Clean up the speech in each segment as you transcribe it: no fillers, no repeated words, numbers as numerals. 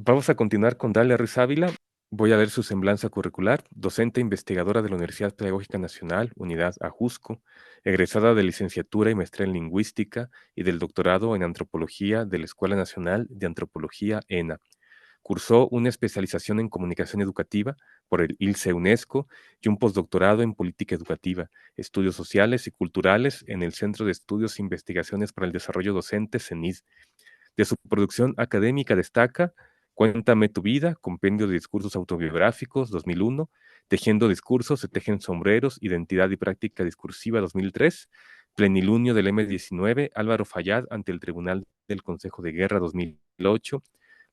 Vamos a continuar con Dalia Ruiz Ávila. Voy a ver su semblanza curricular, docente e investigadora de la Universidad Pedagógica Nacional, Unidad Ajusco, egresada de licenciatura y maestría en lingüística y del doctorado en antropología de la Escuela Nacional de Antropología ENA. Cursó una especialización en comunicación educativa por el ILSE UNESCO y un postdoctorado en política educativa, estudios sociales y culturales en el Centro de Estudios e Investigaciones para el Desarrollo Docente, CENID. De su producción académica destaca Cuéntame tu vida, compendio de discursos autobiográficos, 2001, Tejiendo discursos, se tejen sombreros, Identidad y práctica discursiva, 2003, Plenilunio del M19, Álvaro Fayad ante el Tribunal del Consejo de Guerra, 2008,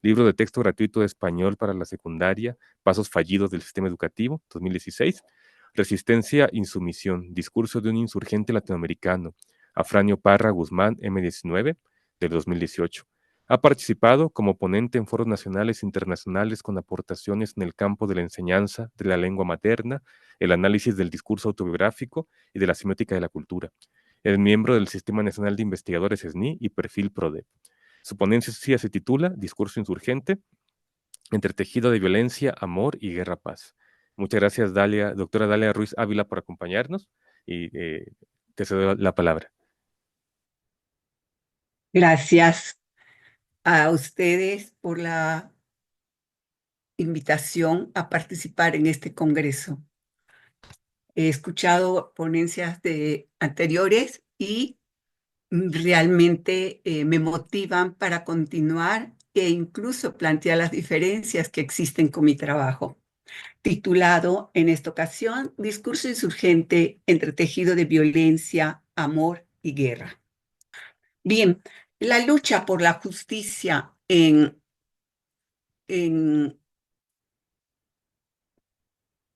Libro de texto gratuito de español para la secundaria, Pasos fallidos del sistema educativo, 2016, Resistencia, insumisión, discurso de un insurgente latinoamericano, Afranio Parra Guzmán, M19, del 2018. Ha participado como ponente en foros nacionales e internacionales con aportaciones en el campo de la enseñanza de la lengua materna, el análisis del discurso autobiográfico y de la semiótica de la cultura. Es miembro del Sistema Nacional de Investigadores SNI y Perfil PRODEP. Su ponencia se titula Discurso insurgente, entretejido de violencia, amor y guerra-paz. Muchas gracias, Dalia, doctora Dalia Ruiz Ávila, por acompañarnos y te cedo la palabra. Gracias a ustedes por la invitación a participar en este congreso. He escuchado ponencias anteriores y realmente me motivan para continuar e incluso plantear las diferencias que existen con mi trabajo. Titulado en esta ocasión, Discurso insurgente entretejido de violencia, amor y guerra. Bien, la lucha por la justicia en el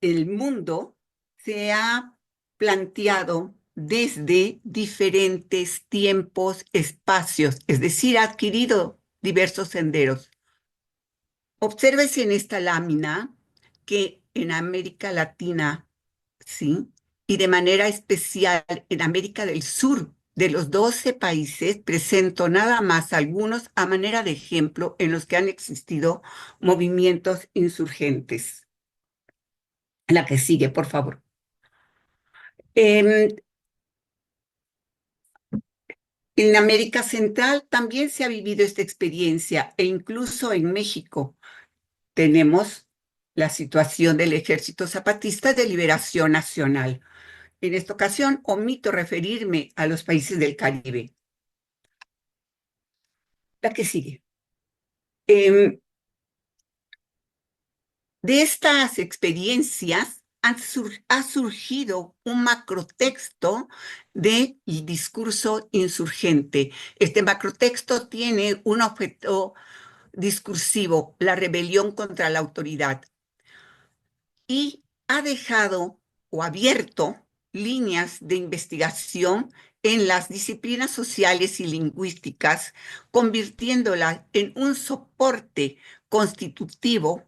mundo se ha planteado desde diferentes tiempos, espacios, es decir, ha adquirido diversos senderos. Obsérvese en esta lámina que en América Latina, ¿sí? Y de manera especial en América del Sur, de los 12 países, presento nada más algunos a manera de ejemplo en los que han existido movimientos insurgentes. La que sigue, por favor. En América Central también se ha vivido esta experiencia e incluso en México tenemos la situación del Ejército Zapatista de Liberación Nacional. En esta ocasión omito referirme a los países del Caribe. La que sigue. De estas experiencias ha surgido un macrotexto del discurso insurgente. Este macrotexto tiene un objeto discursivo, la rebelión contra la autoridad, y ha dejado o abierto líneas de investigación en las disciplinas sociales y lingüísticas, convirtiéndola en un soporte constitutivo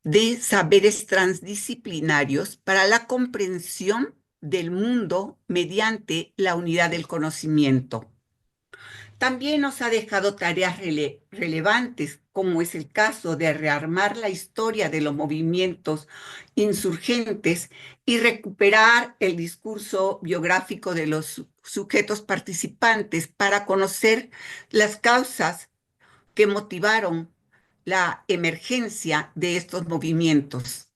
de saberes transdisciplinarios para la comprensión del mundo mediante la unidad del conocimiento. También nos ha dejado tareas relevantes, como es el caso de rearmar la historia de los movimientos insurgentes y recuperar el discurso biográfico de los sujetos participantes para conocer las causas que motivaron la emergencia de estos movimientos.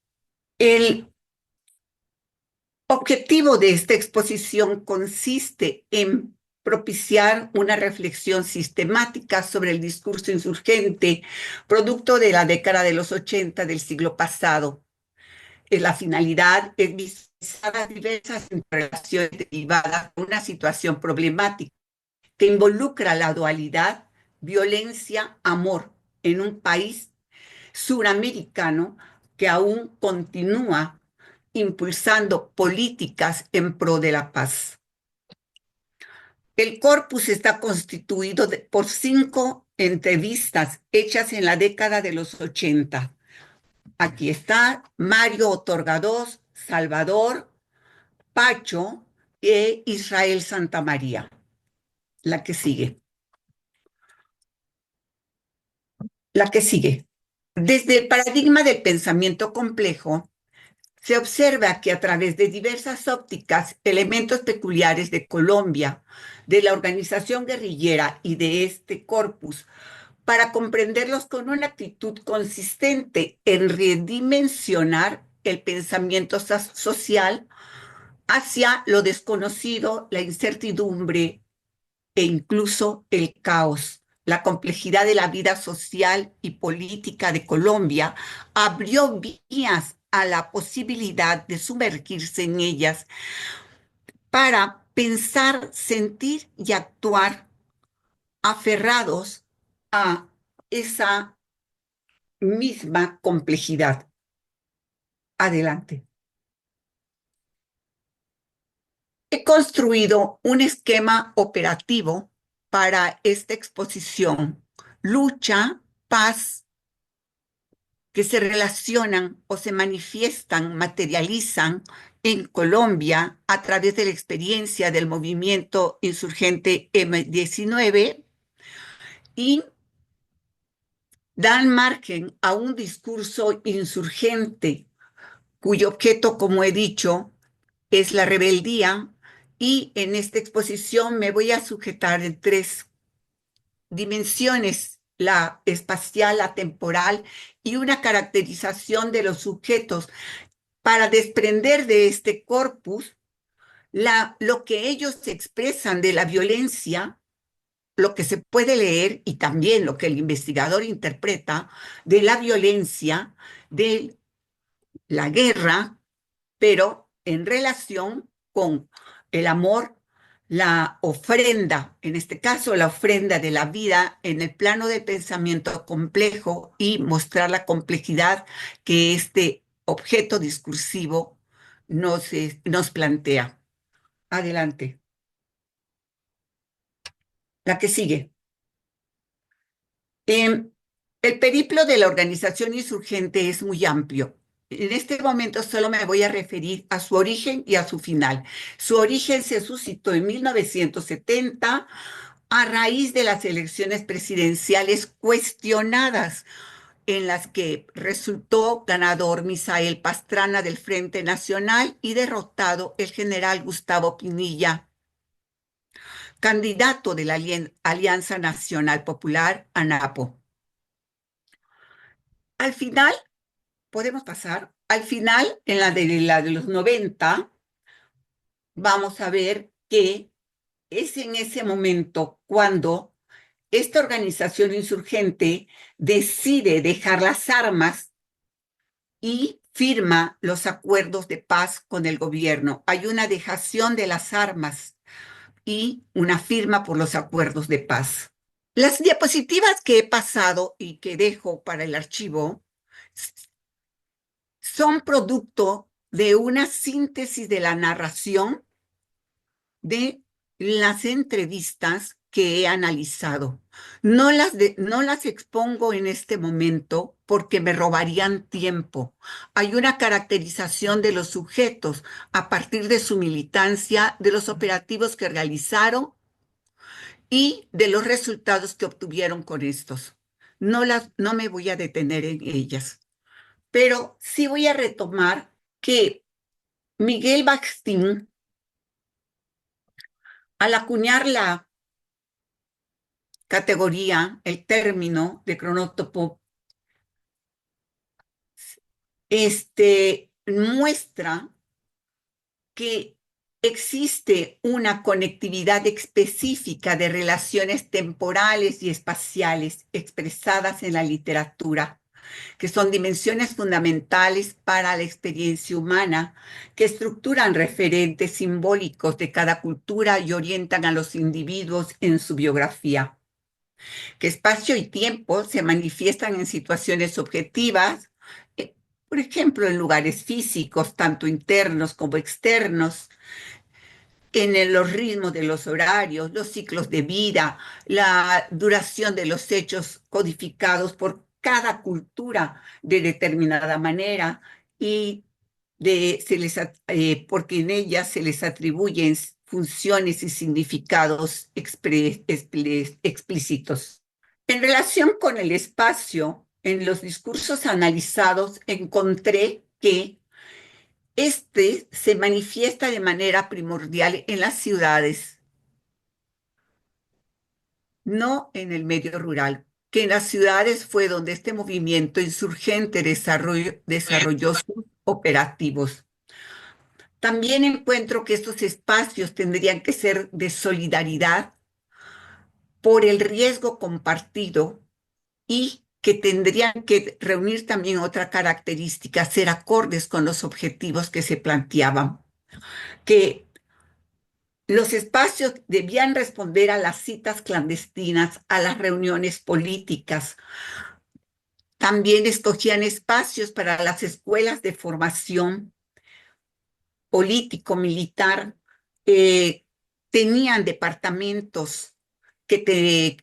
El objetivo de esta exposición consiste en propiciar una reflexión sistemática sobre el discurso insurgente, producto de la década de los 80 del siglo pasado. La finalidad es visualizar diversas relaciones derivadas de una situación problemática que involucra la dualidad violencia-amor en un país suramericano que aún continúa impulsando políticas en pro de la paz. El corpus está constituido por 5 entrevistas hechas en la década de los 80. Aquí está Mario Otorgados, Salvador, Pacho e Israel Santamaría. La que sigue. La que sigue. Desde el paradigma del pensamiento complejo, se observa que a través de diversas ópticas, elementos peculiares de Colombia, de la organización guerrillera y de este corpus, para comprenderlos con una actitud consistente en redimensionar el pensamiento social hacia lo desconocido, la incertidumbre e incluso el caos. La complejidad de la vida social y política de Colombia abrió vías a la posibilidad de sumergirse en ellas para pensar, sentir y actuar aferrados a esa misma complejidad. Adelante. He construido un esquema operativo para esta exposición. Lucha, paz, que se relacionan o se manifiestan, materializan en Colombia a través de la experiencia del movimiento insurgente M-19 y dan margen a un discurso insurgente cuyo objeto, como he dicho, es la rebeldía, y en esta exposición me voy a sujetar en tres dimensiones: la espacial, la temporal y una caracterización de los sujetos para desprender de este corpus lo que ellos expresan de la violencia, lo que se puede leer y también lo que el investigador interpreta de la violencia, de la guerra, pero en relación con el amor, la ofrenda, en este caso la ofrenda de la vida en el plano del pensamiento complejo, y mostrar la complejidad que este objeto discursivo nos plantea. Adelante. La que sigue. Eh, el periplo de la organización insurgente es muy amplio. En este momento solo me voy a referir a su origen y a su final. Su origen se suscitó en 1970 a raíz de las elecciones presidenciales cuestionadas, en las que resultó ganador Misael Pastrana del Frente Nacional y derrotado el general Gustavo Pinilla, candidato de la Alianza Nacional Popular, ANAPO. Al final, podemos pasar, al final, en la de los 90, vamos a ver que es en ese momento cuando esta organización insurgente decide dejar las armas y firma los acuerdos de paz con el gobierno. Hay una dejación de las armas y una firma por los acuerdos de paz. Las diapositivas que he pasado y que dejo para el archivo son producto de una síntesis de la narración de las entrevistas que he analizado. No las expongo en este momento porque me robarían tiempo. Hay una caracterización de los sujetos a partir de su militancia, de los operativos que realizaron y de los resultados que obtuvieron con estos. No me voy a detener en ellas, pero sí voy a retomar que Miguel Bakstin, al acuñar la categoría, el término de cronótopo, muestra que existe una conectividad específica de relaciones temporales y espaciales expresadas en la literatura, que son dimensiones fundamentales para la experiencia humana, que estructuran referentes simbólicos de cada cultura y orientan a los individuos en su biografía, que espacio y tiempo se manifiestan en situaciones objetivas, por ejemplo, en lugares físicos, tanto internos como externos, en los ritmos de los horarios, los ciclos de vida, la duración de los hechos codificados por cada cultura de determinada manera, y porque en ellas se les atribuyen funciones y significados explícitos. En relación con el espacio, en los discursos analizados encontré que este se manifiesta de manera primordial en las ciudades, no en el medio rural, que en las ciudades fue donde este movimiento insurgente desarrolló sus operativos. También encuentro que estos espacios tendrían que ser de solidaridad por el riesgo compartido y que tendrían que reunir también otra característica, ser acordes con los objetivos que se planteaban, que los espacios debían responder a las citas clandestinas, a las reuniones políticas. También escogían espacios para las escuelas de formación político-militar. eh, Tenían departamentos que,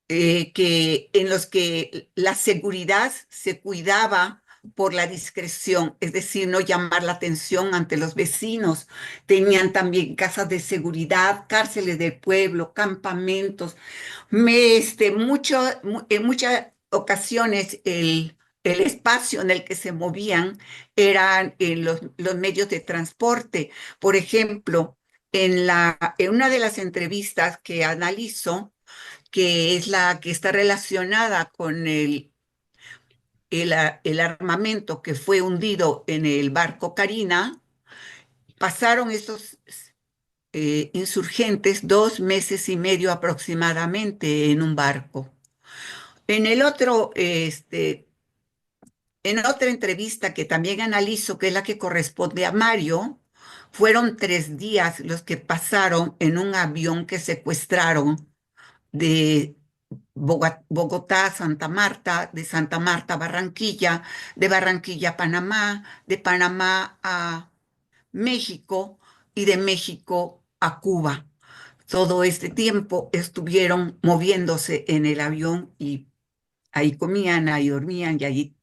en los que la seguridad se cuidaba por la discreción, es decir, no llamar la atención ante los vecinos. Tenían también casas de seguridad, cárceles del pueblo, campamentos. En muchas ocasiones el espacio en el que se movían eran en los medios de transporte. Por ejemplo, en una de las entrevistas que analizo, que es la que está relacionada con el armamento que fue hundido en el barco Carina, pasaron estos insurgentes 2 meses y medio aproximadamente en un barco. En el otro, en otra entrevista que también analizo, que es la que corresponde a Mario, fueron 3 días los que pasaron en un avión que secuestraron de Bogotá a Santa Marta, de Santa Marta a Barranquilla, de Barranquilla a Panamá, de Panamá a México y de México a Cuba. Todo este tiempo estuvieron moviéndose en el avión y ahí comían, ahí dormían y allí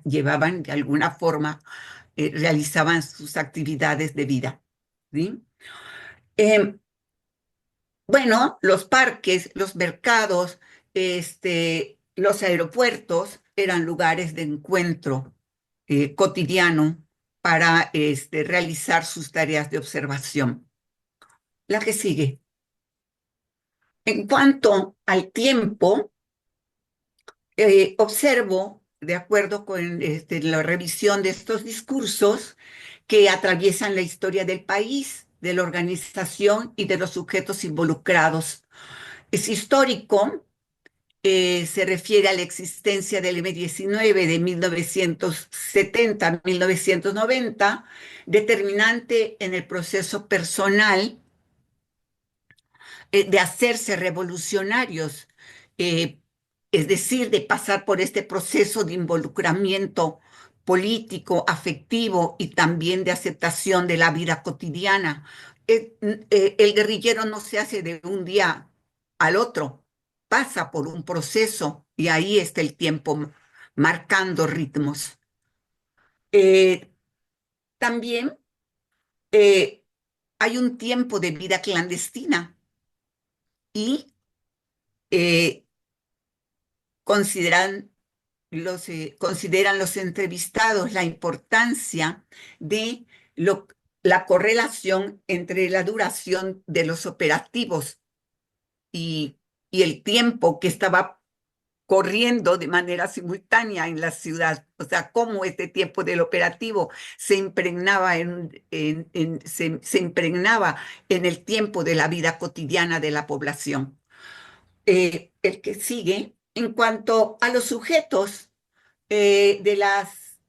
llevaban de alguna forma, realizaban sus actividades de vida. ¿Sí? Eh, Bueno, los parques, los mercados, los aeropuertos eran lugares de encuentro cotidiano para realizar sus tareas de observación. La que sigue. En cuanto al tiempo, observo, de acuerdo con la revisión de estos discursos, que atraviesan la historia del país, de la organización y de los sujetos involucrados. Es histórico. Se refiere a la existencia del M-19 de 1970 a 1990, determinante en el proceso personal de hacerse revolucionarios, eh, es decir, de pasar por este proceso de involucramiento político, afectivo y también de aceptación de la vida cotidiana. El guerrillero no se hace de un día al otro, pasa por un proceso y ahí está el tiempo marcando ritmos. Eh, También eh, hay un tiempo de vida clandestina y eh, consideran consideran los entrevistados la importancia de la correlación entre la duración de los operativos y, y el tiempo que estaba corriendo de manera simultánea en la ciudad. O sea, cómo este tiempo del operativo se impregnaba se impregnaba en el tiempo de la vida cotidiana de la población. El que sigue, en cuanto a los sujetos de las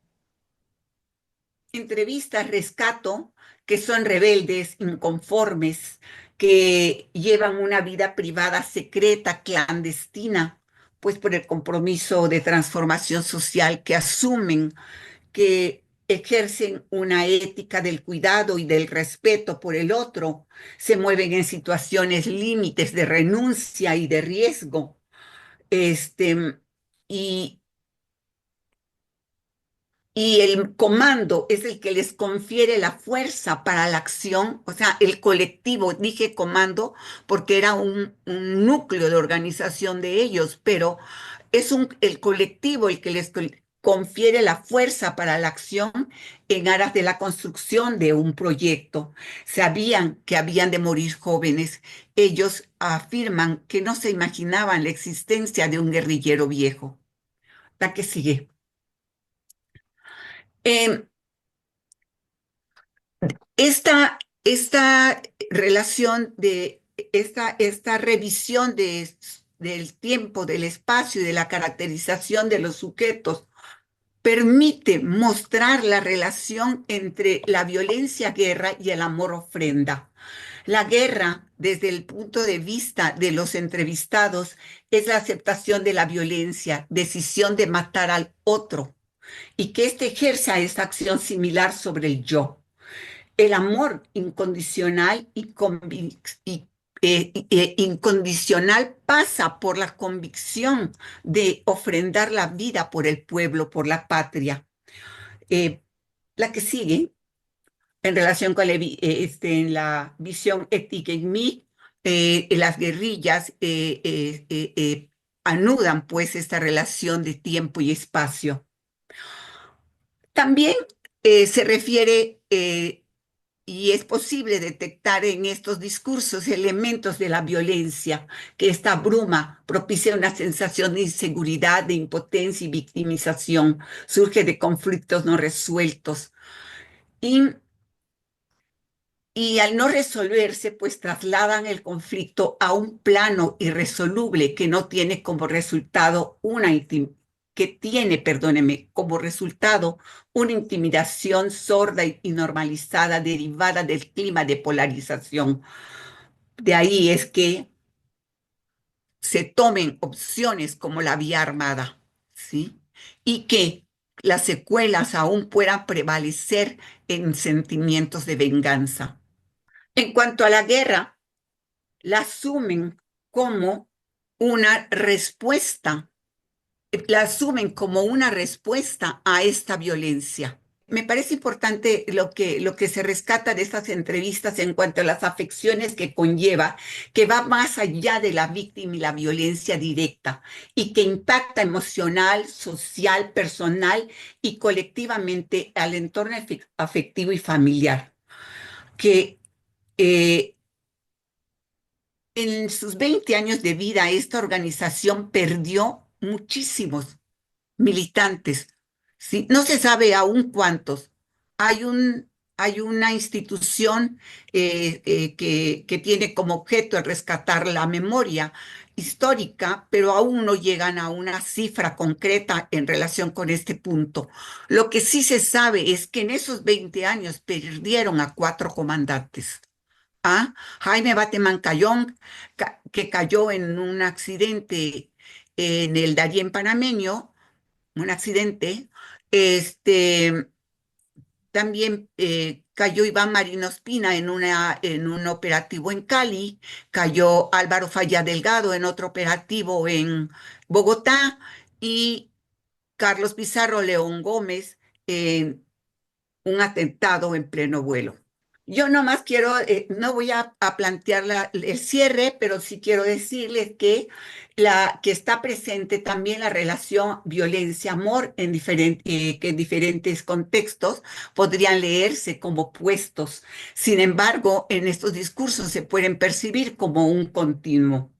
entrevistas, rescato que son rebeldes, inconformes, que llevan una vida privada secreta, clandestina, pues por el compromiso de transformación social que asumen, que ejercen una ética del cuidado y del respeto por el otro, se mueven en situaciones límites de renuncia y de riesgo. Este, y y el comando es el que les confiere la fuerza para la acción, o sea, el colectivo, dije comando porque era un núcleo de organización de ellos, pero es el colectivo el que les confiere la fuerza para la acción en aras de la construcción de un proyecto. Sabían que habían de morir jóvenes. Ellos afirman que no se imaginaban la existencia de un guerrillero viejo. La que sigue. Eh, esta relación esta revisión del tiempo, del espacio y de la caracterización de los sujetos permite mostrar la relación entre la violencia guerra y el amor ofrenda. La guerra, desde el punto de vista de los entrevistados, es la aceptación de la violencia, decisión de matar al otro y que éste ejerza esa acción similar sobre el yo. El amor incondicional incondicional pasa por la convicción de ofrendar la vida por el pueblo, por la patria. Eh, la que sigue, en relación con la visión ética en mí, las guerrillas anudan pues esta relación de tiempo y espacio. También se refiere y es posible detectar en estos discursos elementos de la violencia, que esta bruma propicia una sensación de inseguridad, de impotencia y victimización, surge de conflictos no resueltos. Y, y al no resolverse, pues trasladan el conflicto a un plano irresoluble que no tiene como resultado que tiene, perdóneme, como resultado una intimidación sorda y normalizada derivada del clima de polarización. De ahí es que se tomen opciones como la vía armada, ¿sí? Y que las secuelas aún puedan prevalecer en sentimientos de venganza. En cuanto a la guerra, la asumen como una respuesta, la asumen como una respuesta a esta violencia. Me parece importante lo que se rescata de estas entrevistas en cuanto a las afecciones que conlleva, que va más allá de la víctima y la violencia directa, y que impacta emocional, social, personal y colectivamente al entorno afectivo y familiar. Que eh, en sus 20 años de vida, esta organización perdió muchísimos militantes, ¿sí? No se sabe aún cuántos. Hay hay una institución que tiene como objeto el rescatar la memoria histórica, pero aún no llegan a una cifra concreta en relación con este punto. Lo que sí se sabe es que en esos 20 años perdieron a 4 comandantes. A Jaime Bateman Cayón, que cayó en un accidente en el Darién panameño, un accidente. Este, también cayó Iván Marino Espina en un operativo en Cali, cayó Álvaro Falla Delgado en otro operativo en Bogotá y Carlos Pizarro León Gómez en un atentado en pleno vuelo. Yo nomás quiero, no voy a plantear el cierre, pero sí quiero decirles que está presente también la relación violencia-amor que en diferentes contextos podrían leerse como opuestos. Sin embargo, en estos discursos se pueden percibir como un continuo.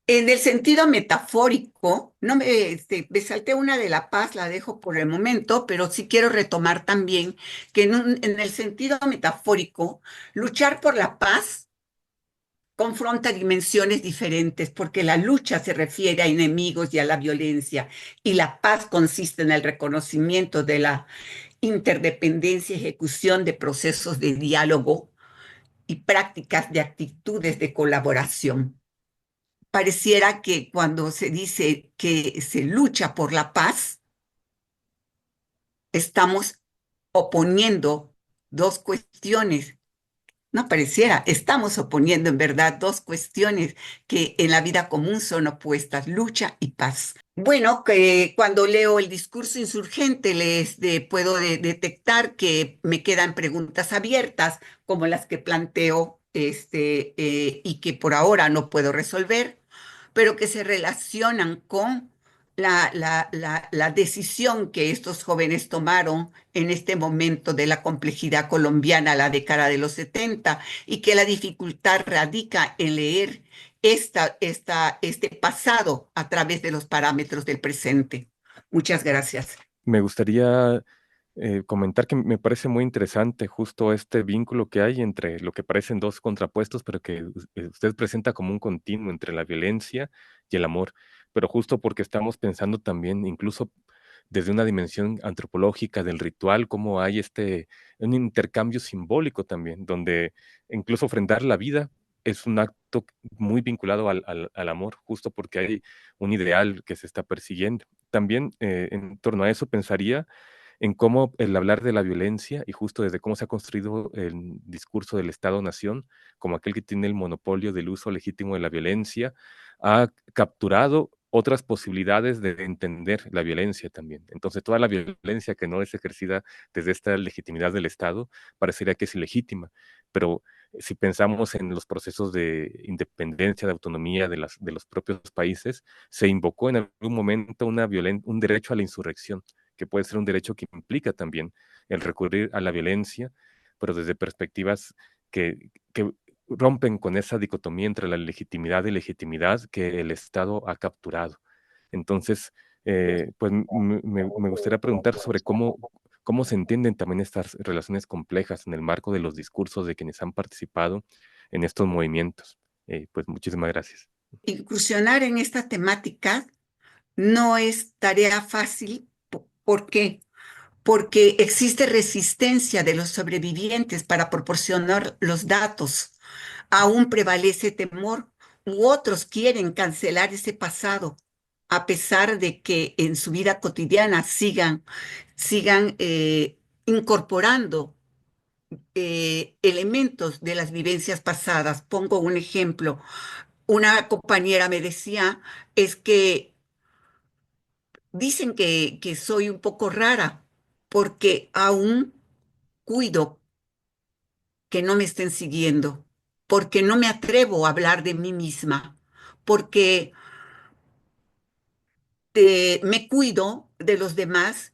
En el sentido metafórico, no me salté una de La Paz, la dejo por el momento, pero sí quiero retomar también que en el sentido metafórico, luchar por la paz confronta dimensiones diferentes, porque la lucha se refiere a enemigos y a la violencia, y la paz consiste en el reconocimiento de la interdependencia y ejecución de procesos de diálogo y prácticas de actitudes de colaboración. Pareciera que cuando se dice que se lucha por la paz, estamos oponiendo dos cuestiones, No pareciera, estamos oponiendo en verdad dos cuestiones que en la vida común son opuestas, lucha y paz. Bueno, que cuando leo el discurso insurgente puedo detectar que me quedan preguntas abiertas, como las que planteo y que por ahora no puedo resolver, pero que se relacionan con la decisión que estos jóvenes tomaron en este momento de la complejidad colombiana, la década de los 70, y que la dificultad radica en leer este pasado a través de los parámetros del presente. Muchas gracias. Me gustaría comentar que me parece muy interesante justo este vínculo que hay entre lo que parecen dos contrapuestos, pero que usted presenta como un continuo entre la violencia y el amor. Pero justo porque estamos pensando también, incluso desde una dimensión antropológica del ritual, cómo hay un intercambio simbólico también, donde incluso ofrendar la vida es un acto muy vinculado al amor, justo porque hay un ideal que se está persiguiendo. También en torno a eso pensaría en cómo el hablar de la violencia y justo desde cómo se ha construido el discurso del Estado-nación como aquel que tiene el monopolio del uso legítimo de la violencia, ha capturado otras posibilidades de entender la violencia también. Entonces, toda la violencia que no es ejercida desde esta legitimidad del Estado parecería que es ilegítima, pero si pensamos en los procesos de independencia, de autonomía de los propios países, se invocó en algún momento un derecho a la insurrección, que puede ser un derecho que implica también el recurrir a la violencia, pero desde perspectivas que rompen con esa dicotomía entre la legitimidad y legitimidad que el Estado ha capturado. Entonces, pues me gustaría preguntar sobre cómo se entienden también estas relaciones complejas en el marco de los discursos de quienes han participado en estos movimientos. Pues muchísimas gracias. Incursionar en esta temática no es tarea fácil. ¿Por qué? Porque existe resistencia de los sobrevivientes para proporcionar los datos. Aún prevalece temor u otros quieren cancelar ese pasado, a pesar de que en su vida cotidiana sigan incorporando elementos de las vivencias pasadas. Pongo un ejemplo. Una compañera me decía, es que dicen que soy un poco rara porque aún cuido que no me estén siguiendo, porque no me atrevo a hablar de mí misma, porque me cuido de los demás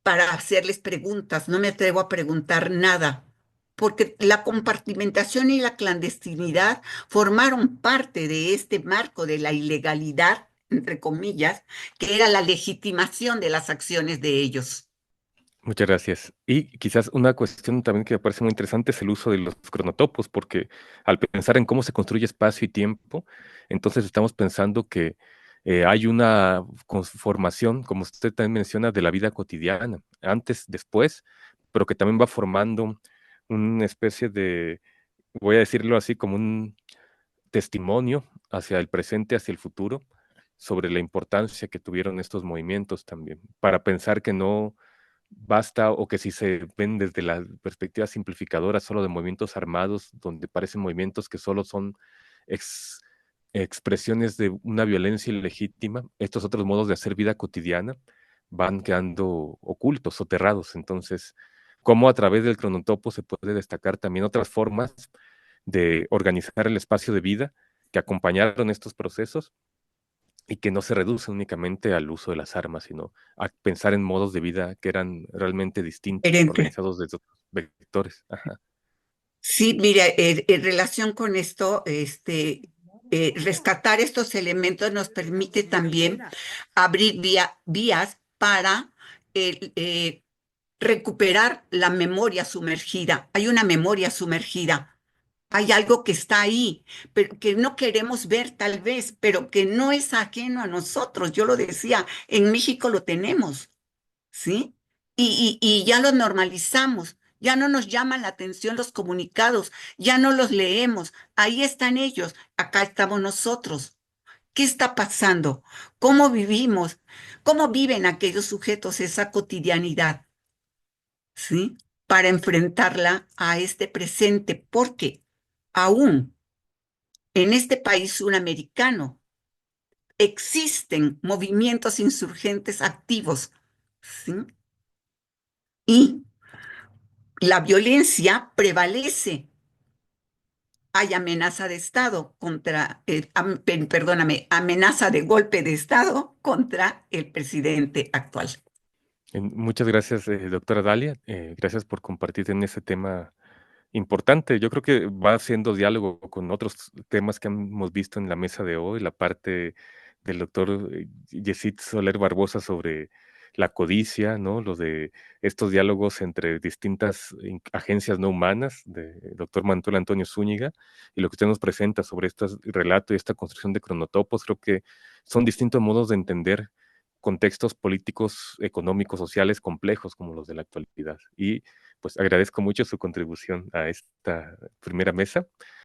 para hacerles preguntas, no me atrevo a preguntar nada, porque la compartimentación y la clandestinidad formaron parte de este marco de la ilegalidad, entre comillas, que era la legitimación de las acciones de ellos. Muchas gracias. Y quizás una cuestión también que me parece muy interesante es el uso de los cronotopos, porque al pensar en cómo se construye espacio y tiempo, entonces estamos pensando que hay una conformación, como usted también menciona, de la vida cotidiana, antes, después, pero que también va formando una especie de, voy a decirlo así, como un testimonio hacia el presente, hacia el futuro, sobre la importancia que tuvieron estos movimientos también, para pensar que no basta o que si se ven desde la perspectiva simplificadora solo de movimientos armados, donde parecen movimientos que solo son ex- expresiones de una violencia ilegítima, estos otros modos de hacer vida cotidiana van quedando ocultos, soterrados. Entonces, cómo a través del cronotopo se puede destacar también otras formas de organizar el espacio de vida que acompañaron estos procesos y que no se reduce únicamente al uso de las armas, sino a pensar en modos de vida que eran realmente distintos, Diferente. organizados desde otros vectores. Ajá. Sí, mira, en relación con esto, rescatar estos elementos nos permite también abrir vías para eh, eh, recuperar la memoria sumergida. Hay una memoria sumergida. Hay algo que está ahí, pero que no queremos ver tal vez, pero que no es ajeno a nosotros. Yo lo decía, en México lo tenemos. ¿Sí? Y ya los normalizamos, ya no nos llaman la atención los comunicados, ya no los leemos, ahí están ellos, acá estamos nosotros. ¿Qué está pasando? ¿Cómo vivimos? ¿Cómo viven aquellos sujetos esa cotidianidad? ¿Sí? para enfrentarla a este presente, porque aún en este país suramericano existen movimientos insurgentes activos, ¿sí? Y la violencia prevalece. Hay amenaza de Estado contra, perdóname, amenaza de golpe de Estado contra el presidente actual. Muchas gracias, doctora Dalia. Gracias por compartir en ese tema importante. Yo creo que va haciendo diálogo con otros temas que hemos visto en la mesa de hoy, la parte del doctor Yesid Soler Barbosa sobre la codicia, ¿no? Lo de estos diálogos entre distintas agencias no humanas, del doctor Manuel Antonio Zúñiga, y lo que usted nos presenta sobre este relato y esta construcción de cronotopos, creo que son distintos modos de entender contextos políticos, económicos, sociales complejos como los de la actualidad. Y pues agradezco mucho su contribución a esta primera mesa.